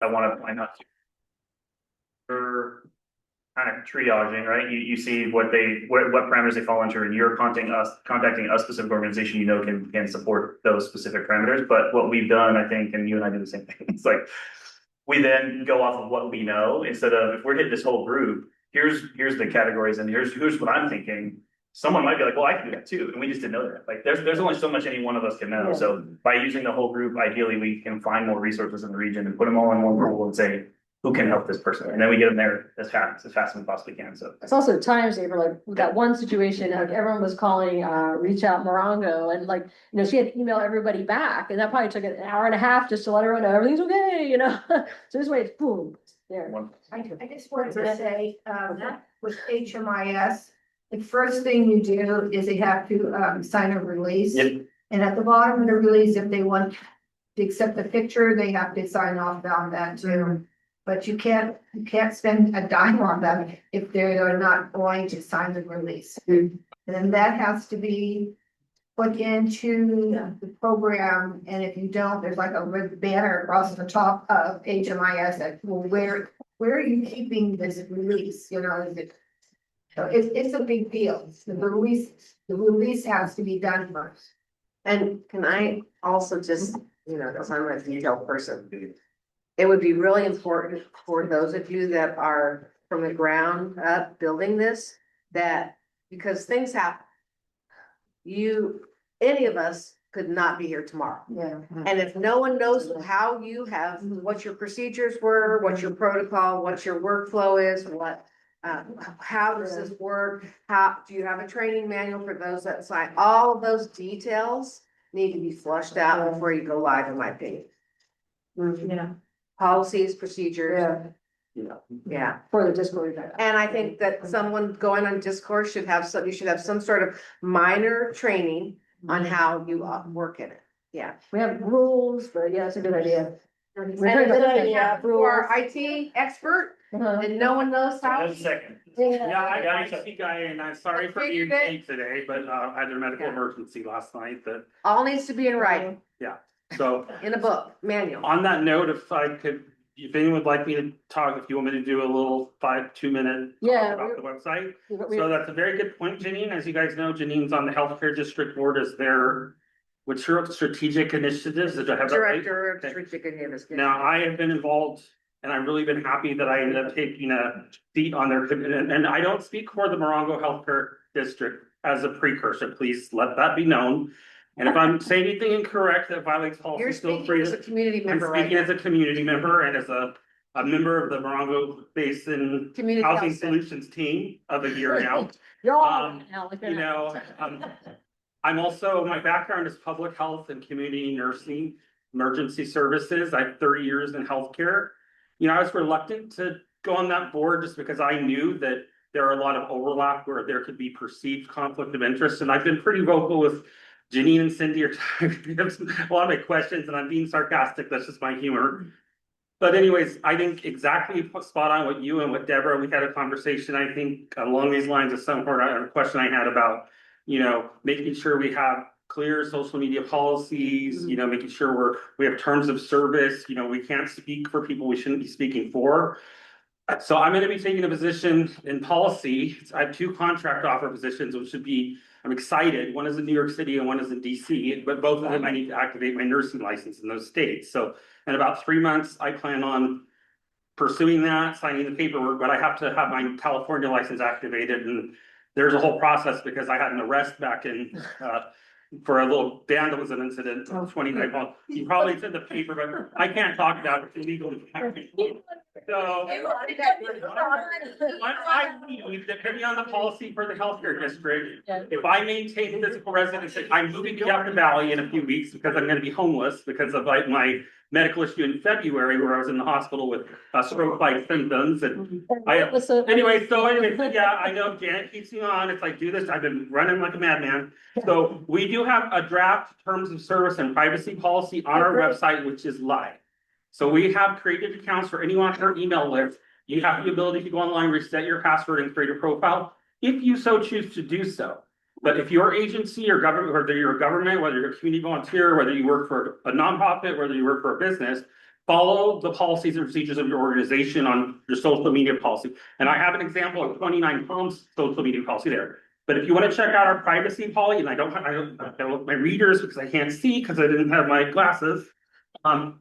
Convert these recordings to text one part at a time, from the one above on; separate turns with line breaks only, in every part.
I want to point out for kind of triaging, right? You see what parameters they fall under, and you're contacting a specific organization can support those specific parameters. But what we've done, I think, and you and I do the same thing. It's like we then go off of what we know instead of if we're hitting this whole group, here's the categories and here's what I'm thinking. Someone might be like, well, I can do that too. And we just didn't know that. Like there's only so much any one of us can know.
Yeah.
So by using the whole group, ideally we can find more resources in the region and put them all in one pool and say, who can help this person? And then we get them there as fast as we possibly can. So
It's also time saver, like we got one situation, like everyone was calling, reach out Morongo and like, she had to email everybody back and that probably took an hour and a half just to let everyone know everything's okay, So this way it's boom, there.
I just wanted to say, with HMIS, the first thing you do is they have to, sign a release.
Yep.
And at the bottom of the release, if they want to accept the picture, they have to sign off on that too. But you can't spend a dime on them if they're not going to sign the release. And then that has to be put into the program, and if you don't, there's like a red banner across the top of HMIS that, well, where are you keeping this release, is it? So it's a big deal, the release has to be done first.
And can I also just, because I'm a detail person. It would be really important for those of you that are from the ground up building this, that because things happen. Any of us could not be here tomorrow.
Yeah.
And if no one knows how you have, what your procedures were, what your protocol, what your workflow is, how does this work? How, do you have a training manual for those that sign? All of those details need to be flushed out before you go live, in my opinion.
Yeah.
Policies, procedures. Yeah.
For the Discord.
And I think that someone going on Discord you should have some sort of minor training on how you work in it. Yeah.
We have rules, but yeah, it's a good idea.
And a good idea for our IT expert,
Uh-huh.
and no one knows how.
Just a second.
Yeah, I got a guy, and I'm sorry for being
Figured it.
late today, but I had a medical
Yeah.
emergency last night that,
All needs to be in writing,
so.
in a book, manual.
On that note, if anyone would like me to talk, if you want me to do a little 2-minute
Yeah,
talk about the website.
We-
So that's a very good point, Janine. As you guys know, Janine's on the healthcare district board as their, what's your strategic initiatives? Did I have that right?
Director of
Okay.
strategic initiatives.
Now, I have been involved and I've really been happy that I ended up taking a seat on their, and I don't speak for the Morongo Healthcare District as a precursor, please let that be known. And if I'm saying anything incorrect that violates policy,
You're
feel
speaking
free
as a
to.
community
I'm
member, right?
speaking as a community member and as a member of the Morongo Basin
Community
Housing
health.
Solutions team of a year now.
Y'all.
I'm also, my background is public health and community nursing, emergency services. I have 30 years in healthcare. I was reluctant to go on that board just because I knew that there are a lot of overlap where there could be perceived conflict of interest. And I've been pretty vocal with Janine and Cindy are a lot of my questions, and I'm being sarcastic. That's just my humor. But anyways, I think exactly spot on what you and what Deborah, we had a conversation, I think along these lines of some part, a question I had about, making sure we have clear social media policies, making sure we have terms of service, we can't speak for people we shouldn't be speaking for. So I'm going to be taking a position in policy. I have 2 contract offer positions, which should be, I'm excited. One is in New York City and one is in DC, but both of them I need to activate my nursing license in those states. So in about 3 months, I plan on pursuing that, signing the paperwork, but I have to have my California license activated. And there's a whole process because I had an arrest back in, for a little vandalism incident in 29. Well, you probably said the paper, but I can't talk about it. It's illegal. So depending on the policy for the healthcare district, if I maintain physical residency, I'm moving to Yucca Valley in a few weeks because I'm going to be homeless because of my medical issue in February where I was in the hospital with stroke-like symptoms. And anyway, yeah, I know Janet keeps me on. It's like, do this. I've been running like a madman. So we do have a draft terms of service and privacy policy on our website, which is live. So we have created accounts for anyone on our email list. You have the ability to go online, reset your password and create a profile if you so choose to do so. But if your agency or government, whether you're a government, whether you're a community volunteer, whether you work for a nonprofit, whether you work for a business, follow the policies and procedures of your organization on your social media policy. And I have an example of 29 Palms social media policy there. But if you want to check out our privacy policy, and I don't have my readers because I can't see because I didn't have my glasses.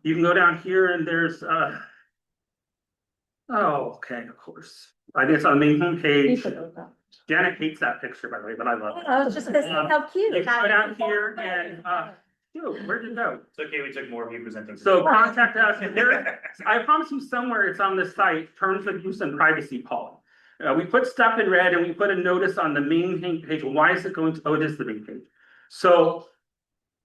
You can go down here and there's oh, okay, of course. I think it's on the main homepage. Janet hates that picture, by the way, but I love it.
I was just gonna say, how cute.
You can go down here and dude, where'd you go?
It's okay, we took more of you presenting.
So contact us, and there, I promise you somewhere it's on the site, terms of use and privacy policy. We put stuff in red and we put a notice on the main page. Why is it going to, oh, it is the main page. So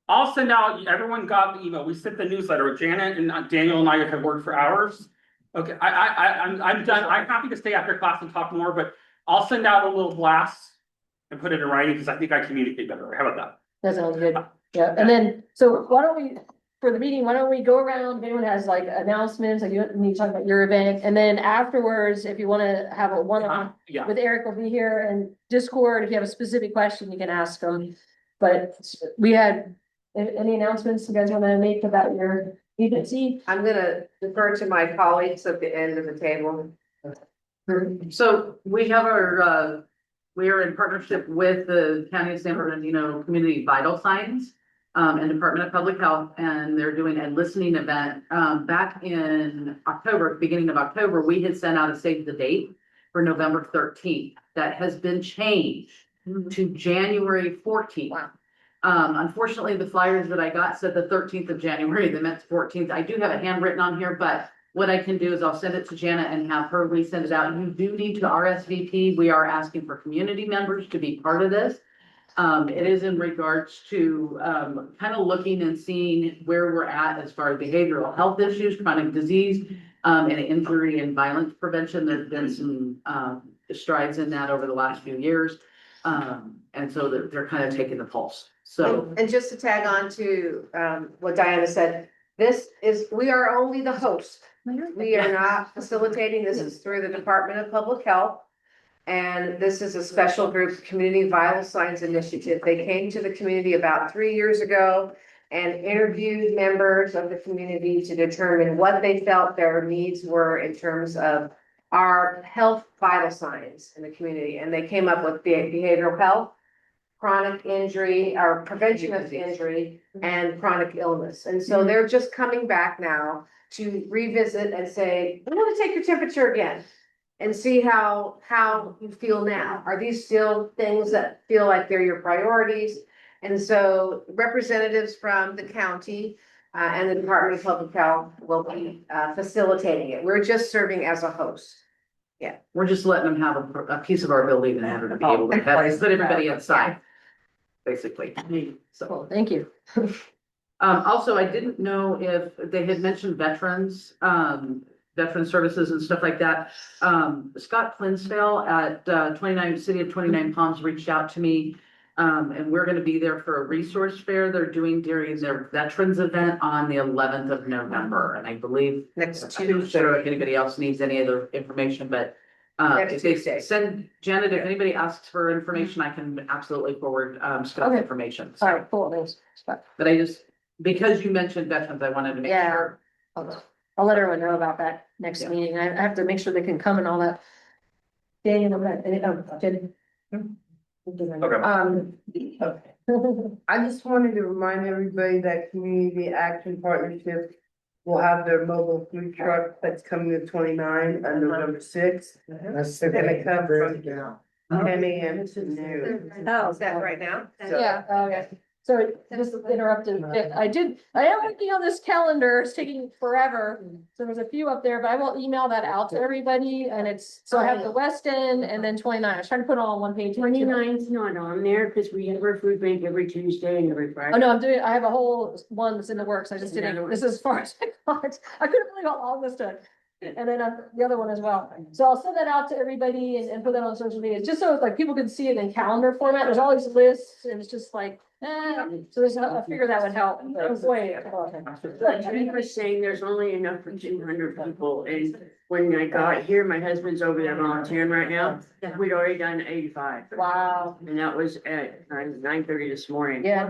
I'll send out, everyone got the email. We sent the newsletter. Janet and Daniel and I have worked for hours. Okay, I'm done. I'm happy to stay after class and talk more, but I'll send out a little blast and put it in writing because I think I communicate better. How about that?
That sounds good. Yeah, and then, so why don't we, for the meeting, why don't we go around, if anyone has like announcements, like you need to talk about your event, and then afterwards, if you wanna have a one-on
Yeah.
with Eric will be here, and Discord, if you have a specific question, you can ask them. But we had, any announcements you guys wanna make about your agency?
I'm gonna defer to my colleagues at the end of the table.
So we have our, we are in partnership with the County of San Bernardino Community Vital Signs and Department of Public Health, and they're doing a listening event. Back in October, beginning of October, we had sent out a save the date for November 13th. That has been changed to January 14th.
Wow.
Unfortunately, the flyers that I got said the 13th of January, they meant the 14th. I do have it handwritten on here, but what I can do is I'll send it to Jana and have her resend it out. You do need to RSVP. We are asking for community members to be part of this. It is in regards to kind of looking and seeing where we're at as far as behavioral health issues, chronic disease, and injury and violence prevention. There's been some strides in that over the last few years. And so they're kind of taking the pulse. So,
And just to tag on to what Diana said, we are only the host. We are not facilitating. This is through the Department of Public Health. And this is a special group, Community Vital Signs Initiative. They came to the community about 3 years ago and interviewed members of the community to determine what they felt their needs were in terms of our health vital signs in the community. And they came up with behavioral health, chronic injury, or prevention of injury, and chronic illness. And so they're just coming back now to revisit and say, we want to take your temperature again and see how you feel now. Are these still things that feel like they're your priorities? And so representatives from the county and the Department of Public Health will be facilitating it. We're just serving as a host.
we're just letting them have a piece of our building in order to be able to put everybody inside, basically. So,
Cool, thank you.
also, I didn't know if they had mentioned veterans, veteran services and stuff like that. Scott Plinsdale at 29 City of 29 Palms reached out to me. And we're gonna be there for a resource fair they're doing during their veterans event on the 11th of November. And I believe
Next
I don't know
Tuesday.
if anybody else needs any other information, but
Next
if they
Tuesday.
send Janet, if anybody asks for information, I can absolutely forward Scott's
Okay.
information. So,
All right, cool, thanks. Scott.
but I just, because you mentioned veterans, I wanted to make
Yeah.
sure.
I'll let everyone know about that next
Yeah.
meeting. I have to make sure they can come and all that. Daniel, Jen.
I just wanted to remind everybody that Community Action Partnership will have their mobile food truck that's coming to 29 on November 6th. It's gonna come from 10 a.m. to noon.
Oh, is that right now?
Yeah, okay. So just interrupted. I am working on this calendar. It's taking forever. So there's a few up there, but I will email that out to everybody and it's, so I have the West End and then 29. I was trying to put it all on one page.
29's not on there because we have our food bank every Tuesday and every Friday.
Oh, no, I have a whole one that's in the works. I just didn't, this is as far as I got. I couldn't believe how long this took. And then the other one as well. So I'll send that out to everybody and put that on social media, just so like people can see it in calendar format. There's all these lists and it's just like, So there's, I figure that would help. Oh, boy.
But he was saying there's only enough for 200 people, and when I got here, my husband's over there volunteering right now. We'd already done 85,
Wow,
and that was at 9:30 this morning.
yeah,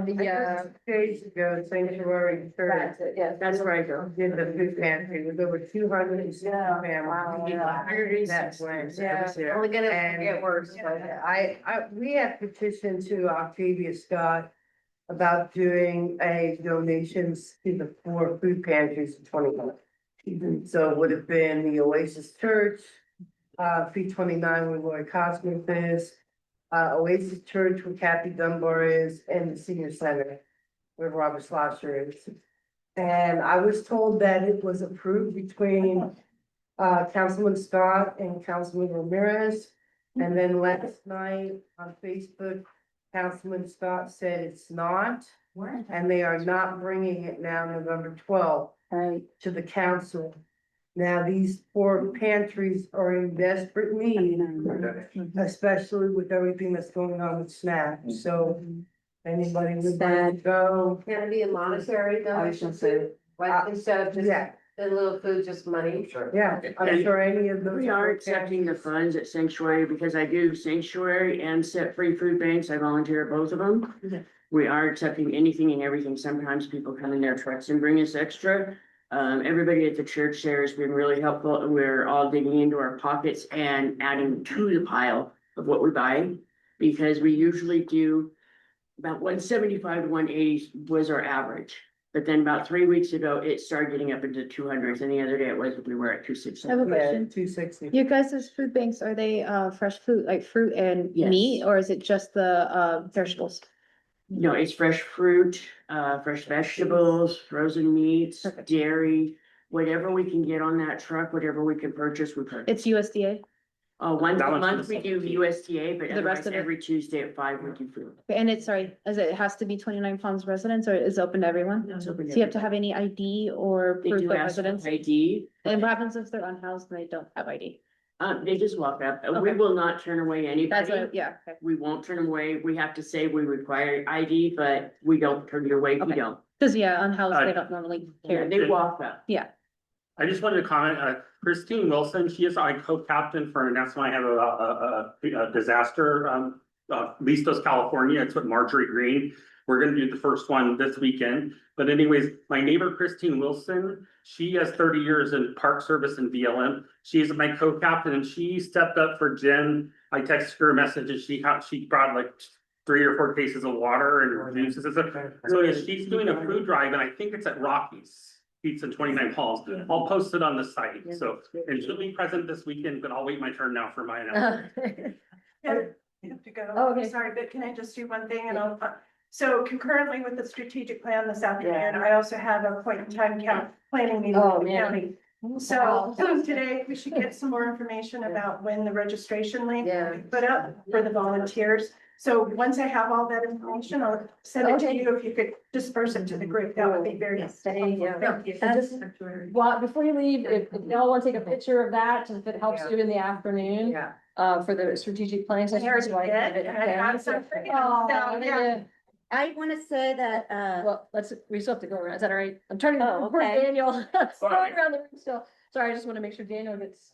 Days ago, Sanctuary Church
that's it, yeah.
That's where I go.
did the food pantry with over 200
Wow,
families.
yeah.
166
Yeah.
there.
Only gonna
And
get worse.
we have petitioned to Octavia Scott about doing a donations to the 4 food pantries in 21. So it would have been the Oasis Church, P29 where Lloyd Cosmith is, Oasis Church where Kathy Dunbar is, and the Senior Center where Robert Schlosser is. And I was told that it was approved between Councilman Scott and Councilman Ramirez. And then last night on Facebook, Councilman Scott said it's not, and they are not bringing it now November 12th
Right.
to the council. Now, these 4 pantries are in desperate need, especially with everything that's going on with SNAP. So anybody would like to go.
Can it be a monetary donation too? Like instead of just
Yeah,
a little food, just money?
yeah, I'm sure any of those.
We are accepting the funds at Sanctuary because I do Sanctuary and Set Free Food Banks. I volunteer at both of them.
Yeah.
We are accepting anything and everything. Sometimes people come in their trucks and bring us extra. Everybody at the church there has been really helpful. We're all digging into our pockets and adding to the pile of what we buy. Because we usually do about 175 to 180 was our average. But then about 3 weeks ago, it started getting up into 200s, and the other day we were at 260.
I have a
Yeah,
question.
260.
Your guys' food banks, are they fresh food, like fruit and
Yes.
meat, or is it just the perishables?
No, it's fresh fruit, fresh vegetables, frozen meats,
Perfect.
dairy, whatever we can get on that truck, whatever we can purchase, we purchase.
It's USDA,
Once a
That one's
month we
for
do USDA, but
The rest
otherwise
of it?
every Tuesday at 5 we do food.
and it's, sorry, it has to be 29 Palms residents, or is it open to everyone?
It's open to
So you have to have any ID or
They
proof
do
of
ask for
residence?
ID.
And what happens if they're unhoused and they don't have ID?
They just walk up. We
Okay.
will not turn away
That's
anybody.
what, yeah, okay.
We won't turn them away. We have to say we require ID, but we don't turn you away if you
Okay.
don't.
Cause yeah, unhoused, they don't normally care.
They walk up.
I just wanted to comment, Christine Wilson, she is our co-captain for, and that's why I have a disaster, Listos, California. It's with Marjorie Green. We're gonna do the first one this weekend. But anyways, my neighbor Christine Wilson, she has 30 years in park service in BLM. She's my co-captain and she stepped up for Jen. I texted her a message and she brought like 3 or 4 cases of water and juices and stuff. So yeah, she's doing a food drive and I think it's at Rockies Pizza 29 Halls. I'll post it on the site. So, and she'll be present this weekend, but I'll wait my turn now for my announcement.
You have to go.
Oh, okay.
Sorry, but can I just do one thing and I'll, so concurrently with the strategic plan this afternoon, I also have a point in time planning meeting
Oh,
with the
man.
county. So today we should get some more information about when the registration link will be put up for the volunteers. So once I have all that information, I'll send it to
Okay.
you. If you could disperse it to the group, that would be very.
Thank you.
Thank you.
And just, well, before you leave, if y'all want to take a picture of that, and if it helps you in the afternoon,
Yeah.
for the strategic plan
I
session.
already
so I
did,
have it,
and I
okay?
have some for you.
Oh,
So, yeah.
I want to say that,
Well, we still have to go around. Is that all right? I'm turning
Oh,
towards
okay.
Daniel. Going around the room still. Sorry, I just want to make sure Daniel gets,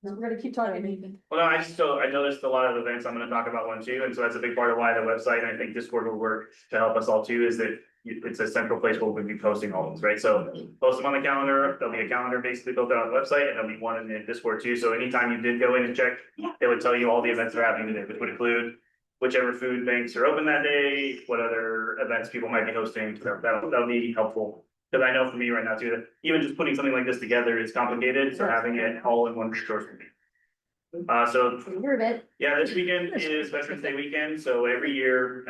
we're gonna keep talking.
Well, no, I noticed a lot of events. I'm gonna talk about one too, and so that's a big part of why the website, and I think Discord will work to help us all too, is that it's a central place where we'll be posting all those, right? So post them on the calendar, there'll be a calendar basically built out on the website, and there'll be one in the Discord too. So anytime you did go in and check, it would tell you all the events that are happening today, which would include whichever food banks are open that day, what other events people might be hosting. So that'll be helpful. Because I know for me right now too, that even just putting something like this together is complicated, so having it all in one resource would be. So
You're a bit.
yeah, this weekend is Veterans Day weekend, so every year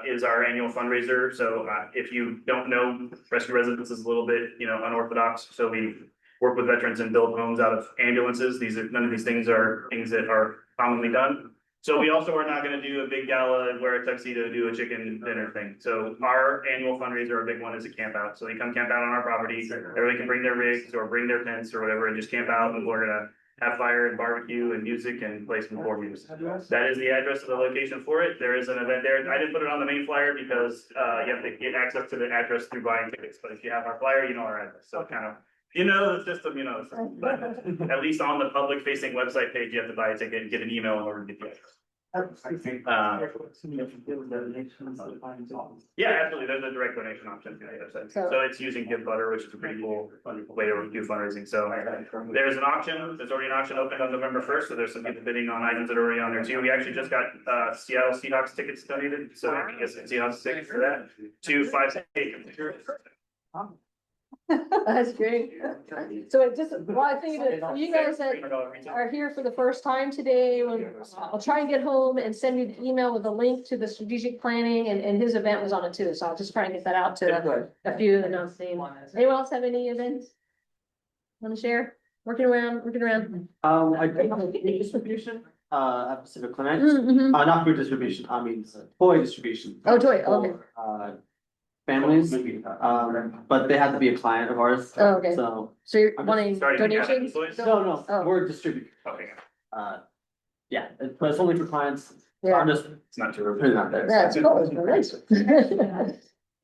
is our annual fundraiser. So if you don't know, rescue residence is a little bit, unorthodox. So we work with veterans and build homes out of ambulances. None of these things are things that are commonly done. So we also are not gonna do a big gala, wear a tuxedo, do a chicken dinner thing. So our annual fundraiser, our big one is a camp out. So they come camp out on our property. Everybody can bring their rigs or bring their tents or whatever and just camp out, and we're gonna have fire and barbecue and music and play some board games. That is the address of the location for it. There is an event there. I didn't put it on the main flyer because, you have to get access to the address through buying tickets, but if you have our flyer, you know our address, so kind of. You know the system, you know, the system, but at least on the public facing website page, you have to buy a ticket and get an email in order to get the address. Yeah, absolutely, there's a direct donation option to the website, so it's using Give Butter, which is a pretty cool way to do fundraising, so. There's an auction, there's already an auction opened on November 1st, so there's some people bidding on items that are already on there too. We actually just got Seattle Seahawks tickets donated, so you can get some Seahawks tickets for that, 2 5
That's great. So it just, well, I think that you guys that are here for the first time today, I'll try and get home and send you the email with a link to the strategic planning, and his event was on it too, so I'll just try and get that out to a few that don't see. Anyone else have any events? Want to share? Working around.
I think food distribution, at Pacific Clinics,
Mhm.
not food distribution, I mean, toy distribution.
Oh, toy, okay.
For, families, but they have to be a client of ours.
Oh, okay.
So,
So you're
I'm
wanting
Sorry, you got
donations?
it.
no,
Oh.
we're distributing,
Okay,
yeah, but it's only for clients, so
Yeah.
I'm just
it's not too.
putting it out there.
That's cool. Nice.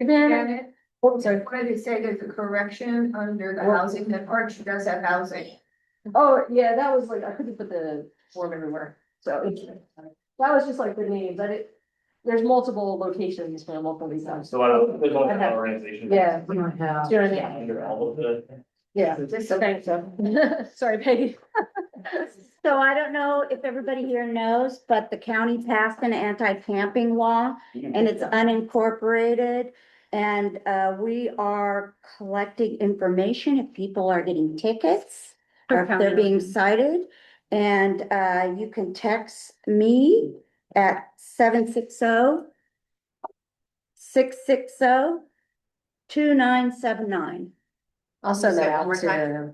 Janet,
Oh, sorry.
what did it say, there's a correction under the housing, that Arch does have housing.
Oh, yeah, that was like, I couldn't put the form everywhere, so that was just like the names, there's multiple locations for multiple these times.
So a lot of, there's a lot of organizations.
Yeah.
We don't have.
Do you know what I mean?
Under all of the.
Yeah, so thanks, so, sorry, Peggy.
So I don't know if everybody here knows, but the county passed an anti-camping law and it's unincorporated. And we are collecting information if people are getting tickets or if they're being cited. And you can text me at 760-660-2979.
I'll send that out
One more
to.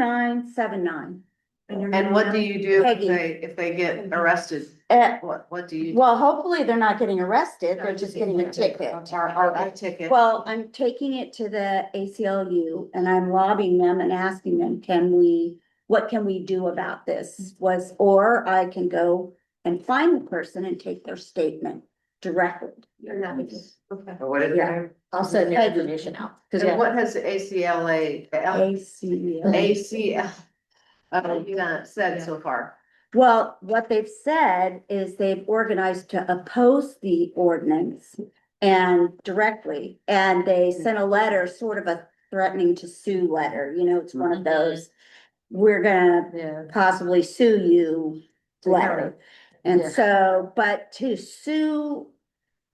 760-660-2979.
And what do you do
Peggy.
if they get arrested? What do you?
Well, hopefully they're not getting arrested, they're just getting a ticket.
Or a ticket.
Well, I'm taking it to the ACLU and I'm lobbying them and asking them, what can we do about this? Or I can go and find the person and take their statement directly.
What is
Yeah.
I'll send your information out, cause
And
yeah,
what has the ACLA,
ACLU.
ACL, said so far?
Well, what they've said is they've organized to oppose the ordinance and directly, and they sent a letter, sort of a threatening to sue letter, it's one of those. We're gonna
yeah,
possibly sue you letter. And
Yeah.
so, but to sue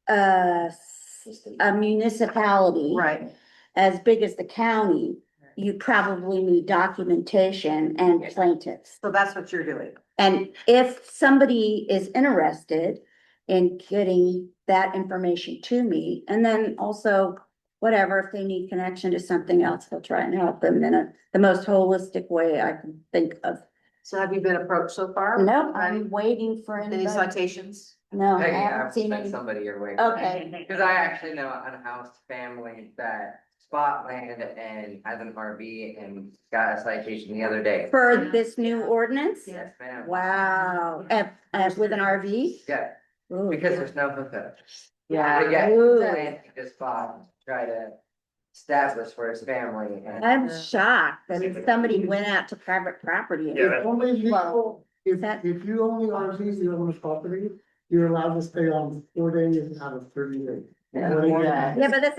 a municipality
Right.
as big as the county, you probably need documentation and plaintiffs.
So that's what you're doing.
And if somebody is interested in getting that information to me, and then also whatever, if they need connection to something else, I'll try and help them in the most holistic way I can think of.
So have you been approached so far?
No, I'm waiting for
Any
anybody.
citations?
No, I
Peggy,
haven't
I've
seen
sent
any.
somebody your way.
Okay,
Cause I actually know an unhoused family that spot land and has an RV and got a citation the other day.
for this new ordinance?
Yes, ma'am.
Wow, with an RV?
Yeah,
Ooh.
because there's no hookup.
Yeah.
But yeah,
Ooh.
land he just bought, to try to establish for his family and.
I'm shocked that somebody went out to private property.
Yeah.
Only
Well,
if,
that-
if you only RVs the owner's property, you're allowed to stay on 4 days out of 30 days.
Yeah, but that's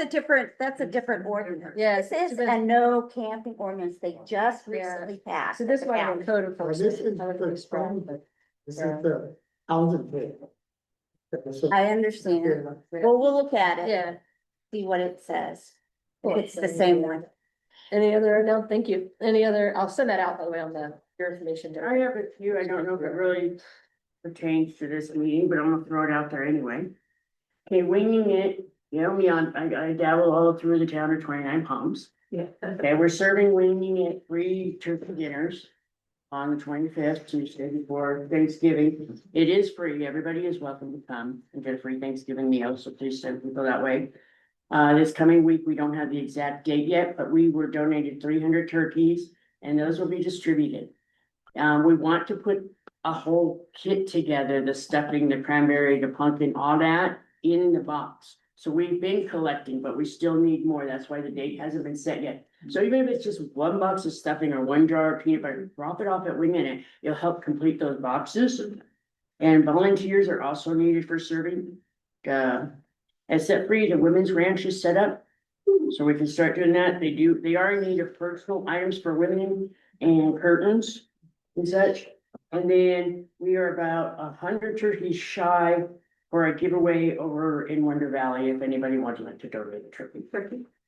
a different ordinance.
Yeah,
This is a no camping ordinance they just recently passed.
so this
at the
might
county.
be code
Or
enforcement.
this is
I don't think
the
it's wrong,
spring,
but-
this is the housing thing.
I understand. Well, we'll look at it,
Yeah,
see what it says.
Cool.
If it's the same one.
any other, no, thank you, any other, I'll send that out by the way on your information.
I have a few, I don't know if it really pertains to this meeting, but I'm gonna throw it out there anyway. Okay, winging it, me on, I dabble all through the town of 29 Palms.
Yeah.
Okay, we're serving winging it free turkey dinners on the 25th, Tuesday before Thanksgiving. It is free, everybody is welcome to come and get a free Thanksgiving meal, so please send people that way. This coming week, we don't have the exact date yet, but we were donated 300 turkeys and those will be distributed. We want to put a whole kit together, the stuffing, the cranberry, the pumpkin, all that in the box. So we've been collecting, but we still need more. That's why the date hasn't been set yet. So even if it's just 1 box of stuffing or 1 jar of peanut butter, drop it off at Wing It. It'll help complete those boxes. And volunteers are also needed for serving. As set free, the women's ranch is set up. So we can start doing that. They are in need of personal items for women and curtains and such. And then we are about 100 turkeys shy for a giveaway over in Wonder Valley, if anybody wanted to donate a turkey.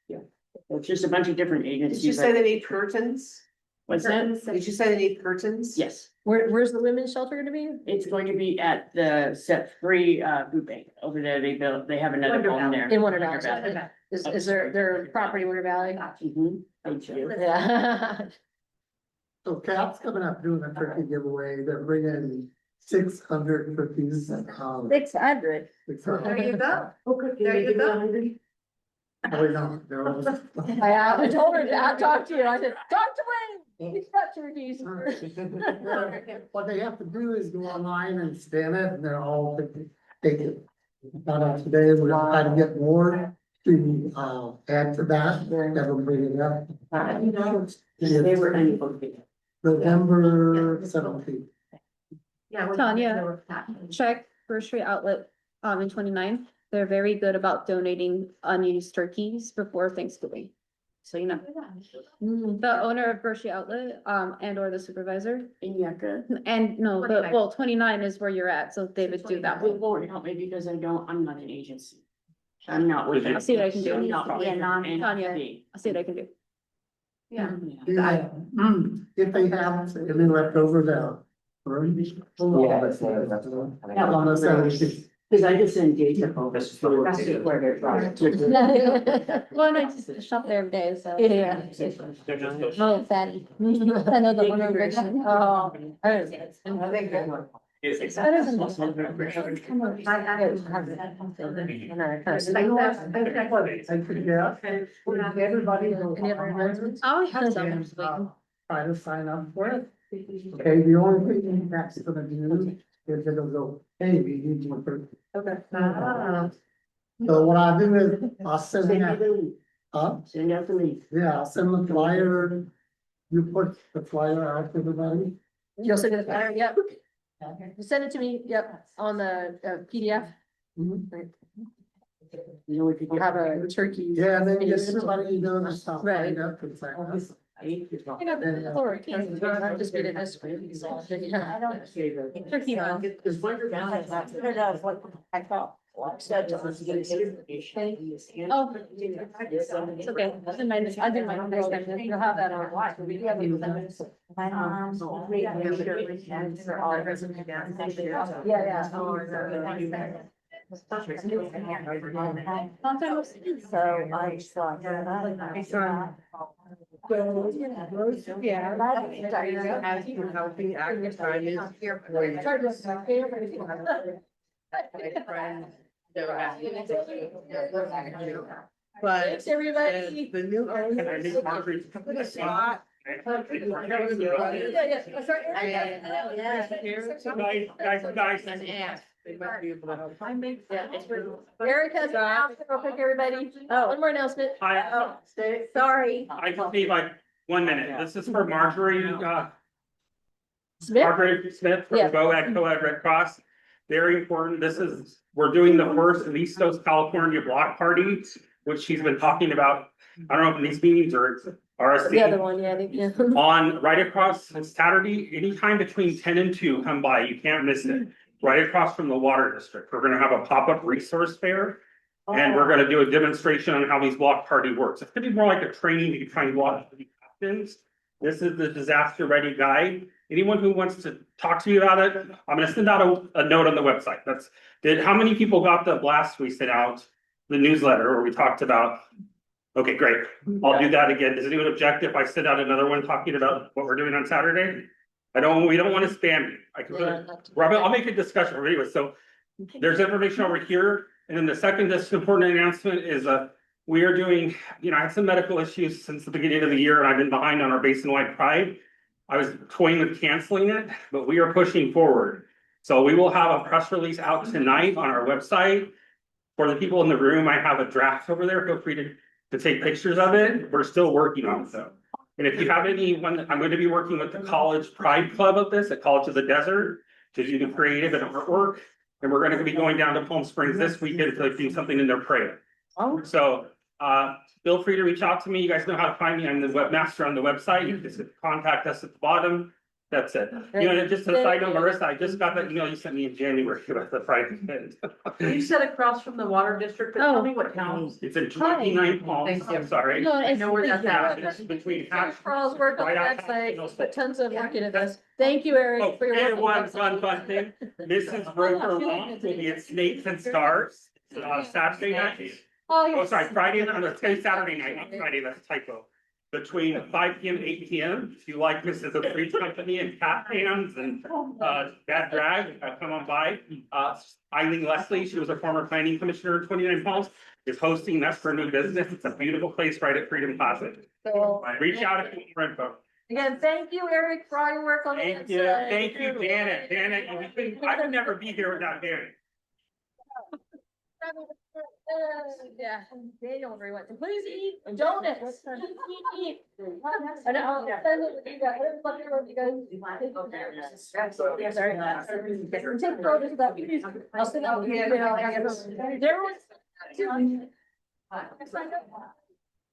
Yeah, it's just a bunch of different agencies.
Did you say they need curtains?
What's that?
Did you say they need curtains?
Yes,
Where's the women's shelter gonna be?
it's going to be at the set free food bank over there. They have another
Wonder
home there.
In Wonder Valley.
Valley.
Is their property Wonder Valley?
Mhm, thank you.
Yeah.
So CAP's coming up doing a turkey giveaway, they're bringing 600 turkeys.
600.
600.
There you go.
Okay,
There you go.
Oh, no, there was-
I told her, I talked to you, I said, talk to Wayne, he's got turkeys.
What they have to do is go online and scan it, and they're all taken. Found out today, we're gonna try to get more to add to that, have them bring it up.
They were unable to be.
November 17th.
Tanya, check grocery outlet, in 29. They're very good about donating unused turkeys before Thanksgiving. So, you know, the owner of grocery outlet, and or the supervisor,
In Yucca.
and no, but, well, 29 is where you're at, so they would do that.
It won't help me because I'm not an agency. I'm not with.
I'll see what I can do.
I'm not with
Tanya.
NFB.
I'll see what I can do.
Yeah.
Yeah. If they have any left over there.
Cause I just send data over.
This is the work
That's
they do.
where they're from.
Well, and I just shop there every day, so.
Yeah.
They're just those-
Oh, fatty. I know the one. Oh. It's better than this.
Everybody.
Any other announcements?
I'll have some.
Try to sign up for it. Okay, the only thing that's gonna do is it'll go, hey, we need one for.
Okay.
So what I do is I'll send
Send
out,
out the link.
Send
out the link.
yeah, I'll send the flyer. You put the flyer out to everybody.
You'll send me the flyer, yep. You send it to me, yep, on the PDF. Right.
You know, if you
We'll have a turkey.
Yeah, and then get everybody, you know, to stop.
Right.
Sign up and sign up.
I know, or, I'll just read it this way. Yeah. Turkey run.
Because Wonder Valley is not.
I thought.
Oh. It's okay, I did my next time, you'll have that on watch, but we do have it.
My mom's.
Yeah,
So I saw.
Has been helping active time is but
Thanks, everybody.
the new owner.
Yeah.
They might be able to help.
Eric has an announcement real quick, everybody.
Oh.
One more announcement.
Hi,
Sorry.
I just need like 1 minute. This is for Marjorie,
Smith?
Marjorie Smith from
Yeah.
Co-ed Red Cross. Very important. We're doing the first Listos California block party, which she's been talking about. I don't know if in these meetings or it's
The other
RSC.
one, yeah.
On right across Saturday, anytime between 10 and 2, come by. You can't miss it. Right across from the water district. We're gonna have a pop-up resource fair. And we're gonna do a demonstration on how these block party works. It's gonna be more like a training to try and watch the captains. This is the disaster ready guide. Anyone who wants to talk to me about it, I'm gonna send out a note on the website. How many people got the blast we sent out? The newsletter where we talked about. Okay, great. I'll do that again. Does anyone object if I send out another one talking about what we're doing on Saturday? We don't want to spam you. I can put it, Robin, I'll make a discussion anyway. So there's information over here. And then the second, this important announcement is we are doing, I had some medical issues since the beginning of the year and I've been behind on our Basin-wide Pride. I was toying with canceling it, but we are pushing forward. So we will have a press release out tonight on our website. For the people in the room, I have a draft over there. Feel free to take pictures of it. We're still working on it though. And if you have anyone, I'm going to be working with the College Pride Club of this at College of the Desert to do the creative and artwork. And we're going to be going down to Palm Springs this weekend to do something in their parade. So feel free to reach out to me. You guys know how to find me. I'm the webmaster on the website. You can just contact us at the bottom. That's it. And just a side note, Marissa, I just got that email you sent me in January about the Pride event.
You said across from the water district, but tell me what town.
It's in 29 Palms.
Thank you.
I'm sorry.
No,
I know where that's
Yeah,
at.
it's between.
Charles worked on the
Right outside
website,
Signal
put tons of work into this. Thank you,
Oh,
Eric, for your work.
and
on the
one
website.
fun thing, Mrs. Roper Wong will be at Snakes and Stars, Saturday night.
Oh,
Oh,
yes.
sorry, Friday, no, it's gonna be Saturday night, not Friday, that's a typo. Between 5 p.m. and 8 p.m. If you like Mrs. The Preach Company and cat hands and bad drag, come on by. Eileen Leslie, she was a former planning commissioner in 29 Palms, is hosting. That's her new business. It's a beautiful place right at Freedom Plaza.
So,
Reach out if you want more info.
again, thank you, Eric, for all your work on the
Thank you,
website.
thank you, Janet. Janet, I would never be here without Janet.
Yeah, Daniel very much. Please eat donuts. Eat. And I'll send it with you guys. Let me know what you guys. Yeah, sorry. Take photos of that. I'll send out the email. There was.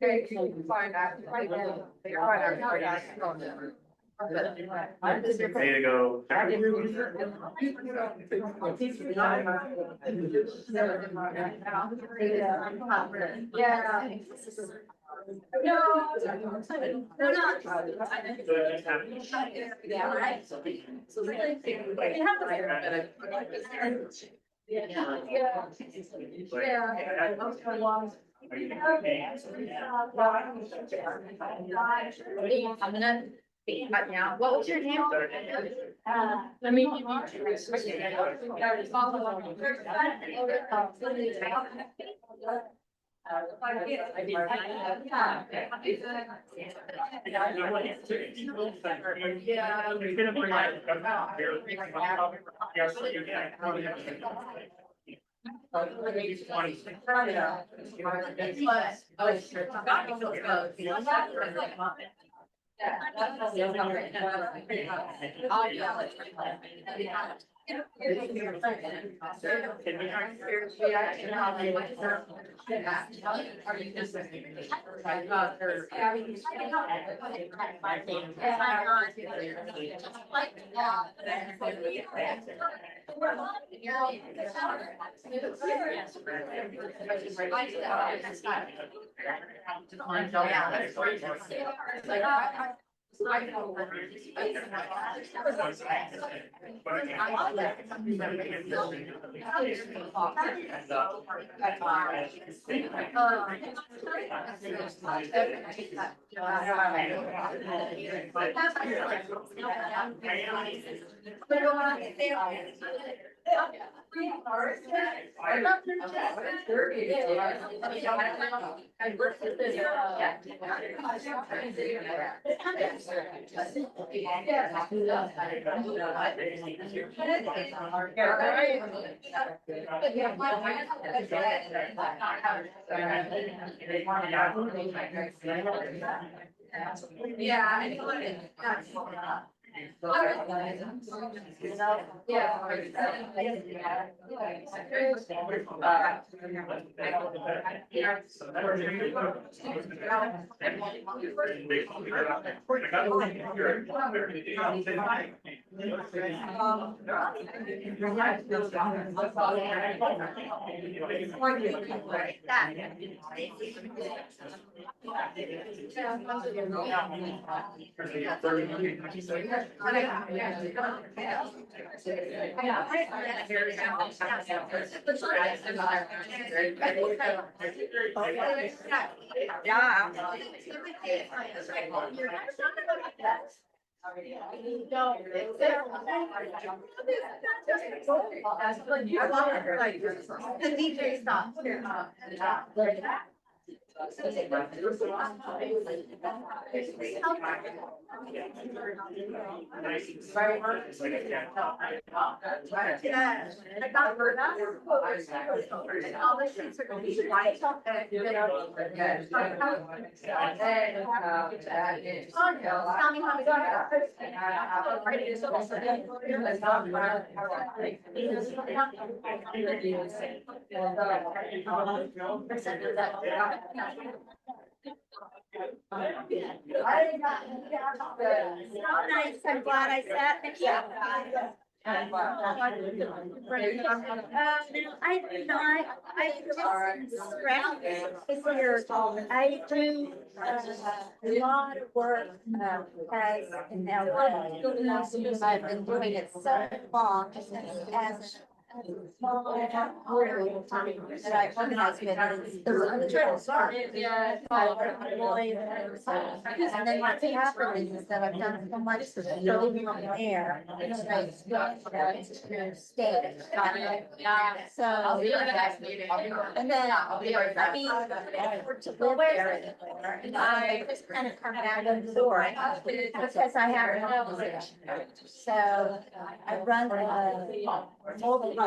Okay, you can find out. They are fine,
Way to go.
Yeah. No. They're not. Yeah, right. So they have the.
I'm gonna be right now. What was your name?
Let me give you.
The DJ stopped.
Yes. I got her that. All the sheets are gonna be white. Tell me how to
Nice, I'm glad I sat next to you. I just stress this year, I do a lot of work, as, you know, I've been doing it so long as a small group that I organize with, and then what's happened is that I've done so much for the building on there, it's like, state. So, and then, I mean, to live there anymore, and I just kind of come back and forth, because I have no position. So, I run a mobile group.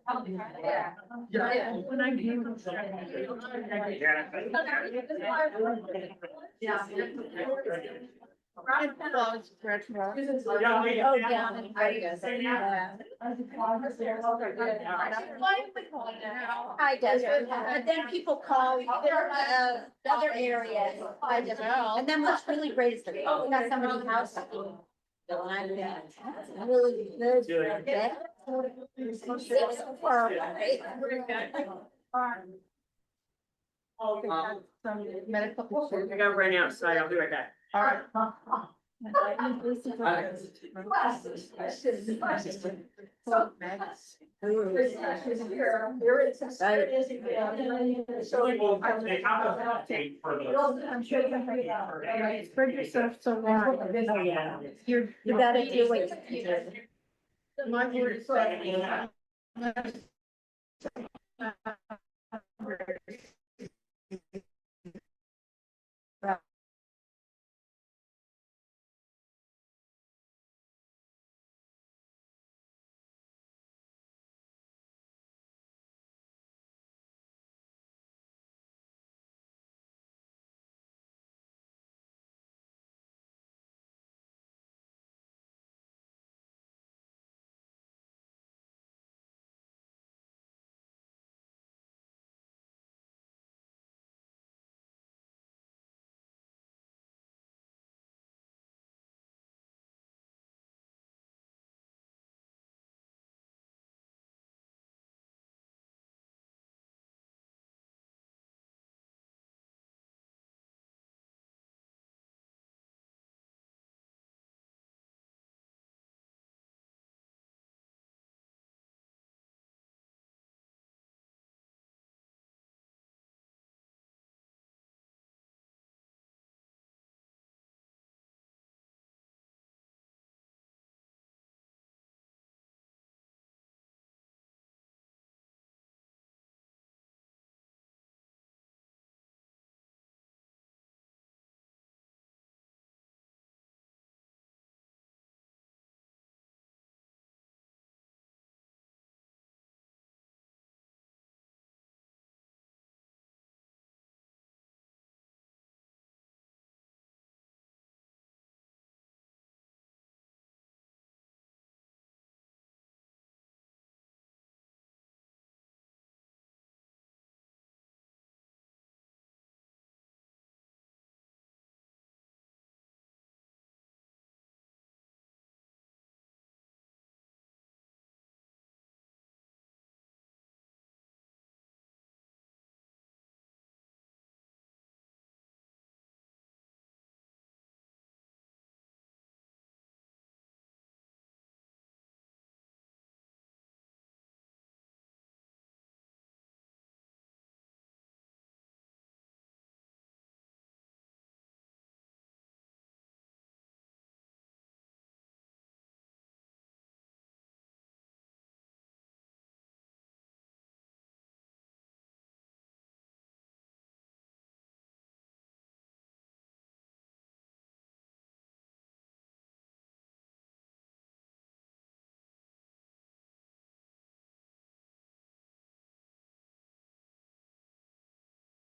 Oh, yeah. When I came.
Oh, down in Vegas. Hi, Desiree. And then people call other areas. And then what's really great is that we got somebody's house. And I'm really good.
Medical. I gotta run outside, I'll be right back.
All right. Spread yourself so wide.
You gotta do what you do.
My word is.